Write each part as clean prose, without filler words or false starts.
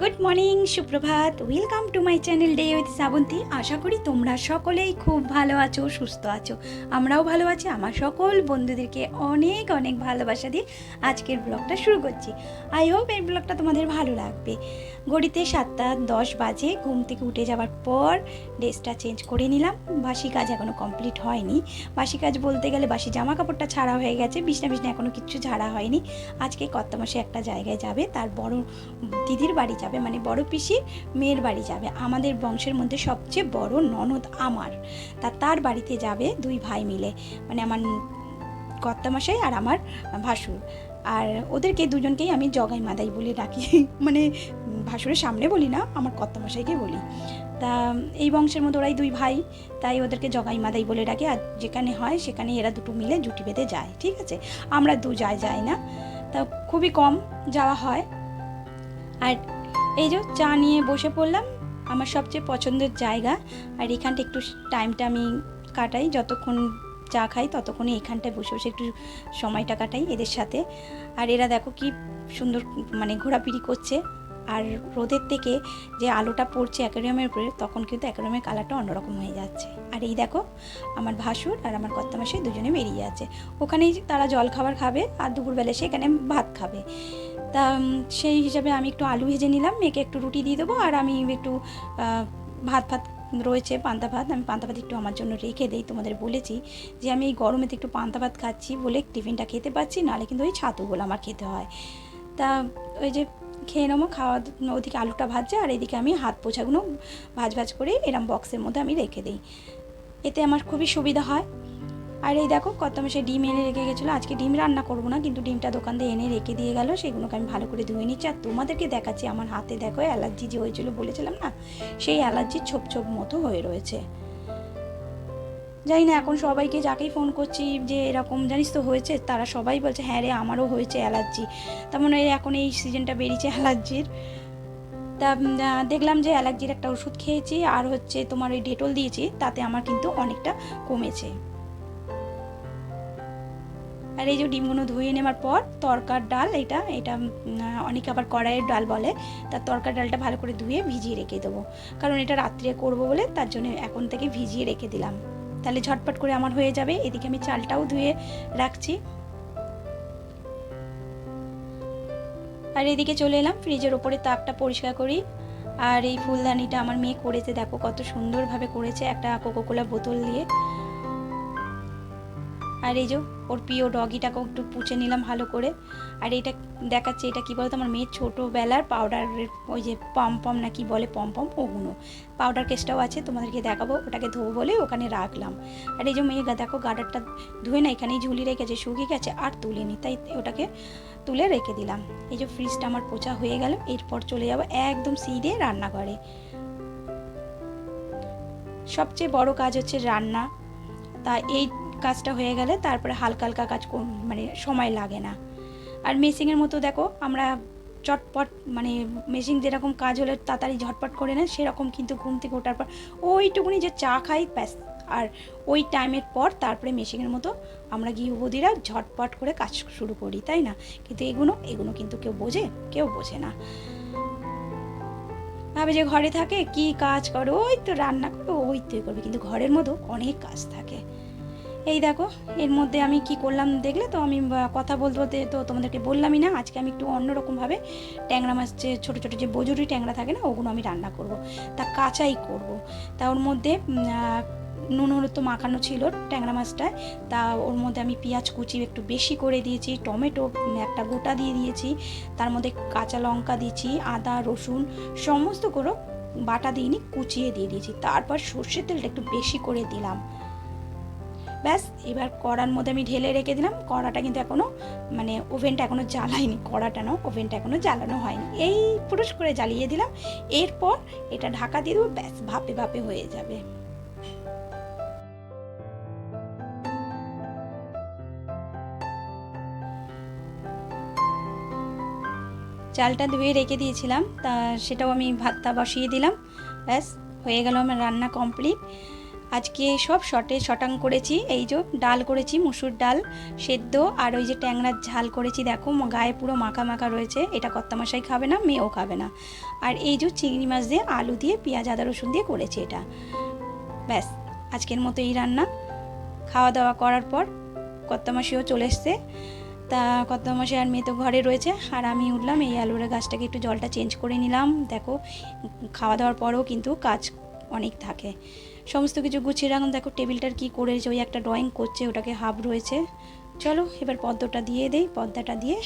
Good morning, সুপ্রভাত। Welcome to my channel day with Srabanti. আশা করি তোমরা সকলেই খুব ভালো আছো, সুস্থ আছো। আমরাও ভালো আছি। আমার সকল বন্ধুদেরকে অনেক অনেক ভালোবাসা দিয়ে আজকের ব্লগটা শুরু করছি। আই হোপ এই ব্লগটা তোমাদের ভালো লাগবে। ঘড়িতে 7:10 বাজে। ঘুম থেকে উঠে যাওয়ার পর ড্রেসটা চেঞ্জ করে নিলাম। বাসি কাজ এখনও কমপ্লিট হয়নি। বাসি কাজ বলতে গেলে বাসি জামা কাপড়টা ছাড়া হয়ে গেছে, বিছনা এখনও কিচ্ছু ঝাড়া হয়নি। আজকে কর্তামশাই একটা জায়গায় যাবে, তার বড় দিদির বাড়ি যাবে, মানে বড় পিসির মেয়ের বাড়ি যাবে। আমাদের বংশের মধ্যে সবচেয়ে বড় ননদ আমার, তার বাড়িতে যাবে দুই ভাই মিলে, মানে আমার কর্তামশাই আর আমার ভাসুর। আর ওদেরকে দুজনকেই আমি জগাই মাদাই বলে ডাকি, মানে ভাসুরের সামনে বলি না, আমার কর্তামশাইকে বলি। তা এই বংশের মধ্যে ওরাই দুই ভাই, তাই ওদেরকে জগাই মাদাই বলে ডাকি। আর যেখানে হয় সেখানে এরা দুটো মিলে জুটি বেঁধে যায়, ঠিক আছে। আমরা যাই না, তা খুবই কম যাওয়া হয়। আর এই যে চা নিয়ে বসে পড়লাম, আমার সবচেয়ে পছন্দের জায়গা। আর এখানটা একটু টাইমটা আমি কাটাই, যতক্ষণ চা খাই ততক্ষণে এখানটায় বসে বসে একটু সময়টা কাটাই এদের সাথে। আর এরা দেখো কি সুন্দর মানে ঘোরাফিরি করছে। আর রোদের থেকে যে আলোটা পড়ছে অ্যাকোয়ারিয়ামের উপরে, তখন কিন্তু অ্যাকোয়ারিয়ামের কালারটা অন্যরকম হয়ে যাচ্ছে। আর এই দেখো আমার ভাসুর আর আমার কর্তামশাই দুজনে বেরিয়ে যাচ্ছে। ওখানেই তারা জল খাবার খাবে, আর দুপুরবেলা সেখানে ভাত খাবে। তা সেই হিসাবে আমি একটু আলু ভেজে নিলাম, মেয়েকে একটু রুটি দিয়ে দেবো। আর আমি একটু ভাত রয়েছে, পান্তা ভাত। আমি পান্তা ভাত একটু আমার জন্য রেখে দেই। তোমাদের বলেছি যে আমি এই গরমেতে একটু পান্তা ভাত খাচ্ছি বলে টিফিনটা খেতে পারছি, নাহলে কিন্তু ওই ছাতুগুলো আমার খেতে হয়। তা ওই যে খেয়ে নেবো। খাওয়া ওদিকে আলুটা ভাজছে, আর এদিকে আমি হাত পোছাগুলো ভাজ করে এরম বক্সের মধ্যে আমি রেখে দিই। এতে আমার খুবই সুবিধা হয়। আর এই দেখো কর্তামশাই ডিম এনে রেখে গেছিলো। আজকে ডিম রান্না করবো না, কিন্তু ডিমটা দোকান দিয়ে এনে রেখে দিয়ে গেল। সেগুলোকে আমি ভালো করে ধুয়ে নিচ্ছি। আর তোমাদেরকে দেখাচ্ছি আমার হাতে, দেখো অ্যালার্জি যে হয়েছিল বলেছিলাম না, সেই অ্যালার্জির ছোপ মতো হয়ে রয়েছে। জানি না এখন সবাইকে যাকেই ফোন করছি যে এরকম জানিস তো হয়েছে, তারা সবাই বলছে হ্যাঁ রে আমারও হয়েছে অ্যালার্জি। তার মানে এখন এই সিজনটা বেরিয়েছে অ্যালার্জির। তা দেখলাম যে অ্যালার্জির একটা ওষুধ খেয়েছি, আর হচ্ছে তোমার ওই ডেটল দিয়েছি, তাতে আমার কিন্তু অনেকটা কমেছে। আর এই যে ডিমগুলো ধুয়ে নেওয়ার পর তরকার ডাল, এটা অনেকে আবার কড়াইয়ের ডাল বলে, তার তরকার ডালটা ভালো করে ধুয়ে ভিজিয়ে রেখে দেবো, কারণ এটা রাত্রে করবো বলে তার জন্য এখন থেকে ভিজিয়ে রেখে দিলাম, তাহলে ঝটপট করে আমার হয়ে যাবে। এদিকে আমি চালটাও ধুয়ে রাখছি। আর এদিকে চলে এলাম ফ্রিজের ওপরে তাকটা পরিষ্কার করি। আর এই ফুলদানিটা আমার মেয়ে করেছে, দেখো কত সুন্দরভাবে করেছে, একটা কোকোকোলা বোতল দিয়ে। আর এই যে ওর প্রিয় ডগিটাকেও একটু পুছে নিলাম ভালো করে। আর এটা দেখাচ্ছে, এটা কী বলতো, আমার মেয়ের ছোটোবেলার পাউডারের ওই যে পম না কি বলে, পম ওগুলো পাউডার কেসটাও আছে, তোমাদেরকে দেখাবো। ওটাকে ধোবো বলে ওখানে রাখলাম। আর এই যে মেয়ে দেখো গার্ডারটা ধুয়ে না এখানেই ঝুলি রেখেছে, শুকিয়ে গেছে আর তুলিনি, তাই ওটাকে তুলে রেখে দিলাম। এই যে ফ্রিজটা আমার পোছা হয়ে গেল। এরপর চলে যাবো একদম সিধে রান্নাঘরে। সবচেয়ে বড় কাজ হচ্ছে রান্না। তা এই কাজটা হয়ে গেলে তারপরে হালকা কাজ মানে সময় লাগে না। আর মেশিনের মতো দেখো আমরা চটপট, মানে মেশিন যেরকম কাজ হলে তাড়াতাড়ি ঝটপট করে না, সেরকম কিন্তু ঘুম থেকে ওঠার পর ওইটুকুনি যে চা খাই ব্যাস, আর ওই টাইমের পর তারপরে মেশিনের মতো আমরা গৃহবধূরা ঝটপট করে কাজ শুরু করি, তাই না? কিন্তু এগুলো কিন্তু কেউ বোঝে না। ভাবে যে ঘরে থাকে কি কাজ করো, ওই তো রান্না করবে, ওই তো করবে, কিন্তু ঘরের মধ্যে অনেক কাজ থাকে। এই দেখো এর মধ্যে আমি কি করলাম দেখলে তো, আমি কথা বলতে তো তোমাদেরকে বললামই না। আজকে আমি একটু অন্যরকমভাবে ট্যাংরা মাছ, যে ছোটো যে বজুরি ট্যাংরা থাকে না, ওগুলো আমি রান্না করব। তা কাঁচাই করব। তা ওর মধ্যে নুন হলুদ তো মাখানো ছিল ট্যাংরা মাছটায়। তা ওর মধ্যে আমি পেঁয়াজ কুচি একটু বেশি করে দিয়েছি, টমেটো একটা গোটা দিয়ে দিয়েছি, তার মধ্যে কাঁচা লঙ্কা দিয়েছি, আদা রসুন সমস্ত করে বাটা দিইনি, কুচিয়ে দিয়ে দিয়েছি। তারপর সর্ষের তেলটা একটু বেশি করে দিলাম। ব্যাস এবার কড়ার মধ্যে আমি ঢেলে রেখে দিলাম। কড়াটা কিন্তু এখনও, মানে ওভেনটা এখনও জ্বালাইনি, কড়াটা না ওভেনটা এখনও জ্বালানো হয়নি, এই পুরুষ করে জ্বালিয়ে দিলাম। এরপর এটা ঢাকা দিয়ে দেবো, ব্যাস ভাপে হয়ে যাবে। চালটা ধুয়ে রেখে দিয়েছিলাম, তা সেটাও আমি ভাতটা বসিয়ে দিলাম। ব্যাস হয়ে গেল আমার রান্না কমপ্লিট। আজকে সব শটাং করেছি। এই যে ডাল করেছি, মুসুর ডাল সেদ্ধ, আর ওই যে ট্যাংরার ঝাল করেছি, দেখো গায়ে পুরো মাখা মাখা রয়েছে। এটা কর্তামশাই খাবে না, মেয়েও খাবে না। আর এই যে চিংড়ি মাছ দিয়ে আলু দিয়ে পেঁয়াজ আদা রসুন দিয়ে করেছি এটা। ব্যাস, আজকের মতো এই রান্না। খাওয়া দাওয়া করার পর কর্তামশাইও চলে এসছে। তা কর্তামশাই আর মেয়ে তো ঘরে রয়েছে, আর আমি উঠলাম এই আলুর গাছটাকে একটু জলটা চেঞ্জ করে নিলাম। দেখো খাওয়া দাওয়ার পরেও কিন্তু কাজ অনেক থাকে, সমস্ত কিছু গুছিয়ে রাখুন। দেখো টেবিলটার কি করেছে, ওই একটা ড্রয়িং করছে, ওটাকে হাফ রয়েছে। চলো এবার পর্দাটা দিয়ে দেই, পর্দাটা দিয়ে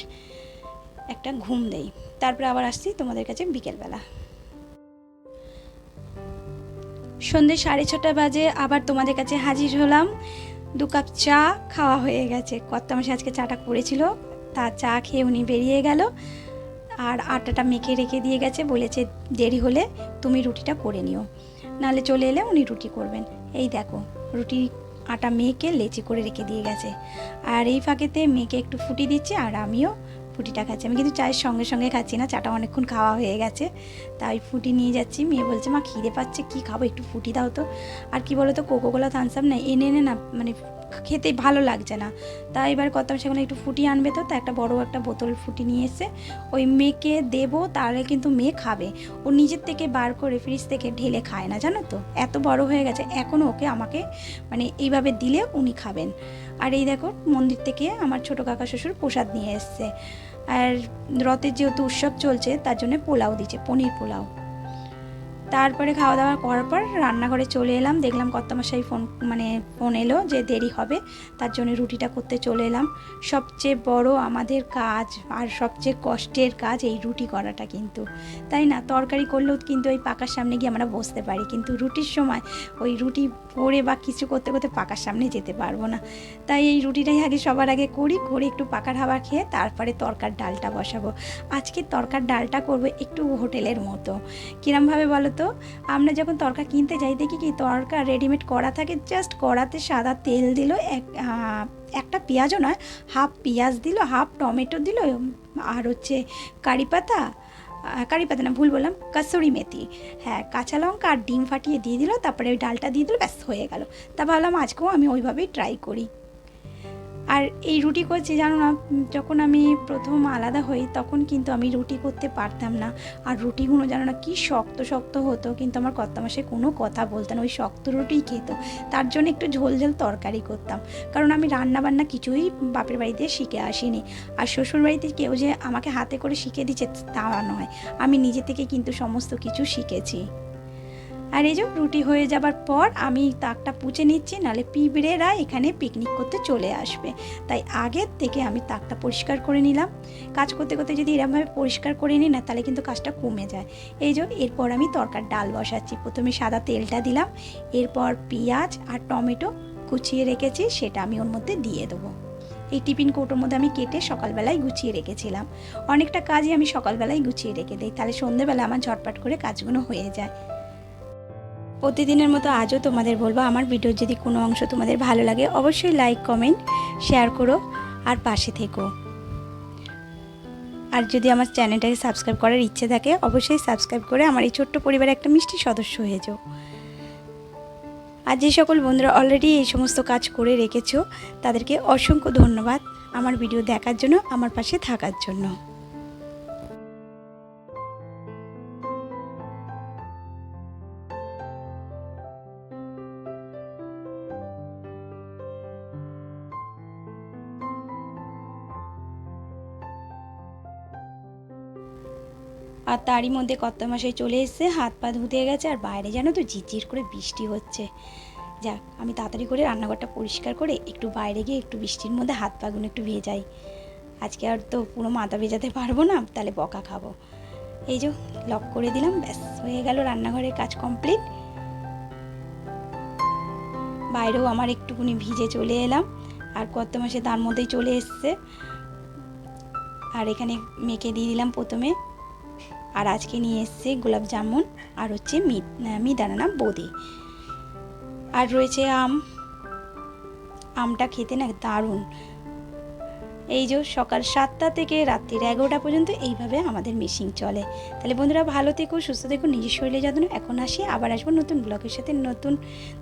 একটা ঘুম দেই, তারপরে আবার আসছি তোমাদের কাছে বিকেলবেলা। সন্ধ্যে 6:30 বাজে আবার তোমাদের কাছে হাজির হলাম। 2 কাপ চা খাওয়া হয়ে গেছে। কর্তামশাই আজকে চাটা করেছিল, তার চা খেয়ে উনি বেরিয়ে গেল। আর আটাটা মেখে রেখে দিয়ে গেছে, বলেছে দেরি হলে তুমি রুটিটা করে নিও, নাহলে চলে এলে উনি রুটি করবেন। এই দেখো রুটি আটা মেখে লেচি করে রেখে দিয়ে গেছে। আর এই ফাঁকেতে মেয়েকে একটু ফুটি দিচ্ছে, আর আমিও ফুটিটা খাচ্ছি। আমি কিন্তু চায়ের সঙ্গে সঙ্গে খাচ্ছি না, চাটা অনেকক্ষণ খাওয়া হয়ে গেছে, তাই ফুটি নিয়ে যাচ্ছি। মেয়ে বলছে মা খিদে পাচ্ছে, কী খাবো, একটু ফুটি দাও তো। আর কি বলো তো, কোকোকোলা থামস আপ না এনে না মানে খেতে ভালো লাগছে না। তাই এবার কর্তামশাই সেখানে একটু ফুটি আনবে, তো একটা বড় একটা বোতল ফুটি নিয়ে এসে ওই মেয়েকে দেবো, তাহলে কিন্তু মেয়ে খাবে। ও নিজের থেকে বার করে ফ্রিজ থেকে ঢেলে খায় না, জানো তো, এত বড় হয়ে গেছে এখনও ওকে আমাকে মানে এইভাবে দিলে উনি খাবেন। আর এই দেখো মন্দির থেকে আমার ছোটো কাকা শ্বশুর প্রসাদ নিয়ে এসছে। আর রথের যেহেতু উৎসব চলছে তার জন্য পোলাও দিচ্ছে, পনির পোলাও। তারপরে খাওয়া দাওয়া করার পর রান্নাঘরে চলে এলাম, দেখলাম কর্তামশাই ফোন এলো যে দেরি হবে, তার জন্য রুটিটা করতে চলে এলাম। সবচেয়ে বড় আমাদের কাজ আর সবচেয়ে কষ্টের কাজ এই রুটি করাটা কিন্তু, তাই না? তরকারি করলেও কিন্তু ওই পাকার সামনে গিয়ে আমরা বসতে পারি, কিন্তু রুটির সময় ওই রুটি পরে বা কিছু করতে করতে পাকার সামনে যেতে পারবো না। তাই এই রুটিটাই আগে সবার আগে করি, করে একটু পাকার হাওয়া খেয়ে তারপরে তরকার ডালটা বসাবো। আজকে তরকার ডালটা করবো একটু হোটেলের মতো। কিরমভাবে বলো তো, আমরা যখন তরকা কিনতে যাই দেখি কি তরকা রেডিমেড করা থাকে, জাস্ট কড়াতে সাদা তেল দিল, একটা পেঁয়াজও নয়, হাফ পেঁয়াজ দিল, হাফ টমেটো দিল, আর হচ্ছে কারি পাতা না, ভুল বললাম, কাসুরি মেথি, হ্যাঁ, কাঁচা লঙ্কা আর ডিম ফাটিয়ে দিয়ে দিল, তারপরে ওই ডালটা দিয়ে দিল, ব্যাস হয়ে গেল। তা ভাবলাম আজকেও আমি ওইভাবেই ট্রাই করি। আর এই রুটি করছি জানো না, যখন আমি প্রথম আলাদা হই তখন কিন্তু আমি রুটি করতে পারতাম না। আর রুটিগুলো জানো না কি শক্ত শক্ত হতো, কিন্তু আমার কর্তামশাই কোনো কথা বলতেন না, ওই শক্ত রুটিই খেত। তার জন্য একটু ঝোল ঝোল তরকারি করতাম, কারণ আমি রান্না বান্না কিছুই বাপের বাড়িতে শিখে আসিনি। আর শ্বশুর বাড়িতে কেউ যে আমাকে হাতে করে শিখে দিচ্ছে তা নয়, আমি নিজে থেকে কিন্তু সমস্ত কিছু শিখেছি। আর এই যে রুটি হয়ে যাবার পর আমি তাকটা পুছে নিচ্ছি, নাহলে পিঁপড়েরা এখানে পিকনিক করতে চলে আসবে, তাই আগের থেকে আমি তাকটা পরিষ্কার করে নিলাম। কাজ করতে করতে যদি এরকমভাবে পরিষ্কার করে নিই না, তাহলে কিন্তু কাজটা কমে যায়। এই যে এরপর আমি তরকার ডাল বসাচ্ছি। প্রথমে সাদা তেলটা দিলাম, এরপর পেঁয়াজ আর টমেটো কুচিয়ে রেখেছি সেটা আমি ওর মধ্যে দিয়ে দেবো। এই টিফিন কৌটোর মধ্যে আমি কেটে সকালবেলায় গুছিয়ে রেখেছিলাম। অনেকটা কাজই আমি সকালবেলায় গুছিয়ে রেখে দিই, তাহলে সন্ধ্যেবেলা আমার ঝটপট করে কাজগুলো হয়ে যায়। প্রতিদিনের মতো আজও তোমাদের বলবো, আমার ভিডিওর যদি কোনো অংশ তোমাদের ভালো লাগে অবশ্যই লাইক কমেন্ট শেয়ার করো আর পাশে থেকো। আর যদি আমার চ্যানেলটাকে সাবস্ক্রাইব করার ইচ্ছে থাকে অবশ্যই সাবস্ক্রাইব করে আমার এই ছোট্ট পরিবারে একটা মিষ্টি সদস্য হয়ে যাও। আর যে সকল বন্ধুরা অলরেডি এই সমস্ত কাজ করে রেখেছো তাদেরকে অসংখ্য ধন্যবাদ আমার ভিডিও দেখার জন্য, আমার পাশে থাকার জন্য। আর তারই মধ্যে কর্তামশাই চলে এসেছে, হাত পা ধুতে গেছে। আর বাইরে জানো তো ঝিরঝির করে বৃষ্টি হচ্ছে। যাক, আমি তাড়াতাড়ি করে রান্নাঘরটা পরিষ্কার করে একটু বাইরে গিয়ে একটু বৃষ্টির মধ্যে হাত পাগুলো একটু ভেজাই। আজকে আর তো পুরো মাথা ভেজাতে পারবো না, তাহলে বকা খাবো। এই যে লক করে দিলাম, ব্যাস হয়ে গেল রান্নাঘরের কাজ কমপ্লিট। বাইরেও আমার একটুকুনি ভিজে চলে এলাম, আর কর্তামশাই তার মধ্যেই চলে এসছে। আর এখানে মেখে দিয়ে দিলাম প্রথমে। আর আজকে নিয়ে এসছে গোলাপ জামুন আর হচ্ছে মিহিদানা বোঁদে, আর রয়েছে আমটা খেতে না দারুণ। এই যে সকাল 7টা থেকে রাত্রির 11টা পর্যন্ত এইভাবে আমাদের মেশিন চলে। তাহলে বন্ধুরা ভালো থেকো, সুস্থ থেকো, নিজের শরীরে যত্ন নাও। এখন আসি, আবার আসবো নতুন ব্লগের সাথে, নতুন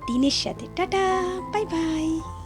দিনের সাথে। Tata, bye bye.